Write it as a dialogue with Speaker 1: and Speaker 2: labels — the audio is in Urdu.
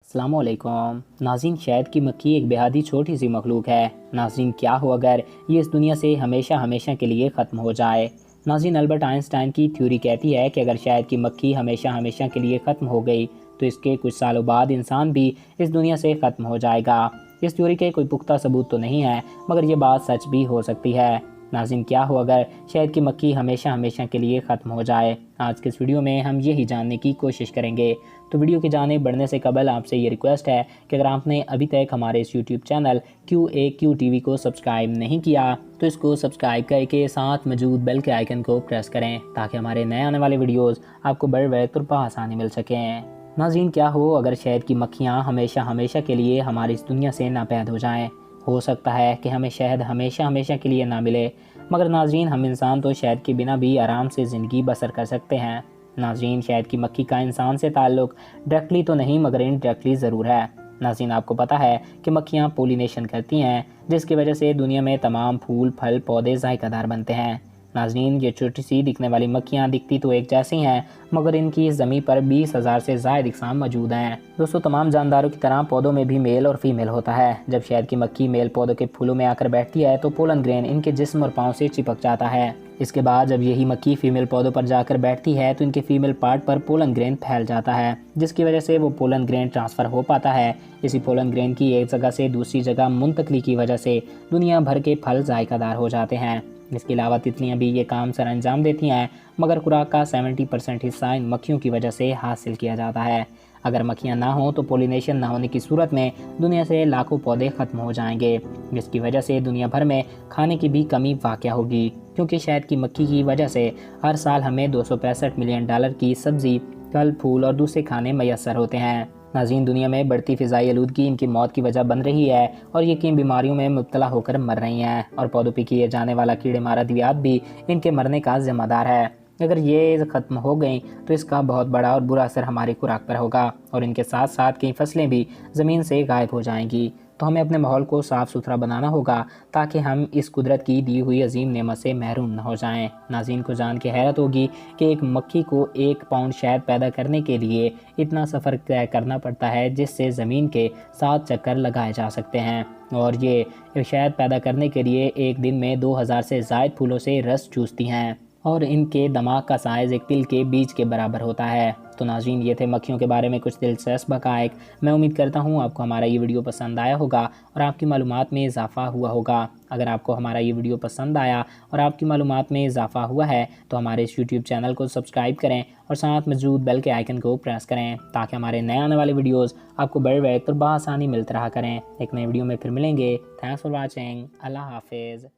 Speaker 1: السلام علیکم ناظرین، شہد کی مکھی ایک بہت چھوٹی سی مخلوق ہے۔ ناظرین، کیا ہو اگر یہ اس دنیا سے ہمیشہ کے لیے ختم ہو جائے؟ ناظرین، البرٹ آئن سٹائن کی تھیوری کہتی ہے کہ اگر شہد کی مکھی ہمیشہ کے لیے ختم ہو گئی تو اس کے کچھ سالوں بعد انسان بھی اس دنیا سے ختم ہو جائے گا۔ اس تھیوری کے کوئی پختہ ثبوت تو نہیں ہے، مگر یہ بات سچ بھی ہو سکتی ہے۔ ناظرین، کیا ہو اگر شہد کی مکھی ہمیشہ کے لیے ختم ہو جائے؟ آج کے اس ویڈیو میں ہم یہی جاننے کی کوشش کریں گے۔ تو ویڈیو کی جانب بڑھنے سے قبل آپ سے یہ ریکویسٹ ہے کہ اگر آپ نے ابھی تک ہمارے اس یوٹیوب چینل QAQ TV کو سبسکرائب نہیں کیا تو اس کو سبسکرائب کر کے ساتھ موجود بیل کے آئیکن کو پریس کریں تاکہ ہمارے نئے آنے والے ویڈیوز آپ کو بر وقت اور بآسانی مل سکیں۔ ناظرین، کیا ہو اگر شہد کی مکھیاں ہمیشہ کے لیے ہماری اس دنیا سے ناپید ہو جائیں؟ ہو سکتا ہے کہ ہمیں شہد ہمیشہ کے لیے نہ ملے، مگر ناظرین ہم انسان تو شہد کے بنا بھی آرام سے زندگی بسر کر سکتے ہیں۔ ناظرین، شہد کی مکھی کا انسان سے تعلق ڈائریکٹلی تو نہیں مگر انڈائریکٹلی ضرور ہے۔ ناظرین، آپ کو پتہ ہے کہ مکھیاں پولینیشن کرتی ہیں، جس کی وجہ سے دنیا میں تمام پھول، پھل، پودے ذائقہ دار بنتے ہیں۔ ناظرین، یہ چھوٹی سی دکھنے والی مکھیاں دکھتی تو ایک جیسی ہیں، مگر ان کی زمین پر 20,000 سے زائد اقسام موجود ہیں۔ دوستو، تمام جانداروں کی طرح پودوں میں بھی میل اور فیمیل ہوتا ہے۔ جب شہد کی مکھی میل پودوں کے پھولوں میں آ کر بیٹھتی ہے تو پولن گرین ان کے جسم اور پاؤں سے چپک جاتا ہے۔ اس کے بعد جب یہی مکھی فیمیل پودوں پر جا کر بیٹھتی ہے تو ان کے فیمیل پارٹ پر پولن گرین پھیل جاتا ہے، جس کی وجہ سے وہ پولن گرین ٹرانسفر ہو پاتا ہے۔ اسی پولن گرین کی ایک جگہ سے دوسری جگہ منتقلی کی وجہ سے دنیا بھر کے پھل ذائقہ دار ہو جاتے ہیں۔ اس کے علاوہ تتلیاں بھی یہ کام سر انجام دیتی ہیں، مگر خوراک کا 70% حصہ ان مکھیوں کی وجہ سے حاصل کیا جاتا ہے۔ اگر مکھیاں نہ ہوں تو پولینیشن نہ ہونے کی صورت میں دنیا سے لاکھوں پودے ختم ہو جائیں گے، جس کی وجہ سے دنیا بھر میں کھانے کی بھی کمی واقع ہوگی، کیونکہ شہد کی مکھی کی وجہ سے ہر سال ہمیں $265 ملین کی سبزی، پھل، پھول اور دوسرے کھانے میسر ہوتے ہیں۔ ناظرین، دنیا میں بڑھتی فضائی آلودگی ان کی موت کی وجہ بن رہی ہے اور یہ کئی بیماریوں میں مبتلا ہو کر مر رہی ہیں، اور پودوں پہ کیے جانے والا کیڑے مار ادویات بھی ان کے مرنے کا ذمہ دار ہے۔ اگر یہ ختم ہو گئیں تو اس کا بہت بڑا اور برا اثر ہماری خوراک پر ہوگا، اور ان کے ساتھ ساتھ کئی فصلیں بھی زمین سے غائب ہو جائیں گی۔ تو ہمیں اپنے ماحول کو صاف ستھرا بنانا ہوگا تاکہ ہم اس قدرت کی دی ہوئی عظیم نعمت سے محروم نہ ہو جائیں۔ ناظرین کو جان کے حیرت ہوگی کہ ایک مکھی کو 1 پاؤنڈ شہد پیدا کرنے کے لیے اتنا سفر طے کرنا پڑتا ہے، جس سے زمین کے 7 چکر لگائے جا سکتے ہیں، اور یہ شہد پیدا کرنے کے لیے ایک دن میں 2000 سے زائد پھولوں سے رس چوستی ہیں، اور ان کے دماغ کا سائز ایک تل کے بیج کے برابر ہوتا ہے۔ تو ناظرین، یہ تھے مکھیوں کے بارے میں کچھ دلچسپ حقائق۔ میں امید کرتا ہوں آپ کو ہمارا یہ ویڈیو پسند آیا ہوگا اور آپ کی معلومات میں اضافہ ہوا ہوگا۔ اگر آپ کو ہمارا یہ ویڈیو پسند آیا اور آپ کی معلومات میں اضافہ ہوا ہے تو ہمارے اس یوٹیوب چینل کو سبسکرائب کریں اور ساتھ موجود بیل کے آئیکن کو پریس کریں تاکہ ہمارے نئے آنے والے ویڈیوز آپ کو بر وقت اور بآسانی ملتے رہا کریں۔ ایک نئے ویڈیو میں پھر ملیں گے۔ Thanks for watching. اللہ حافظ۔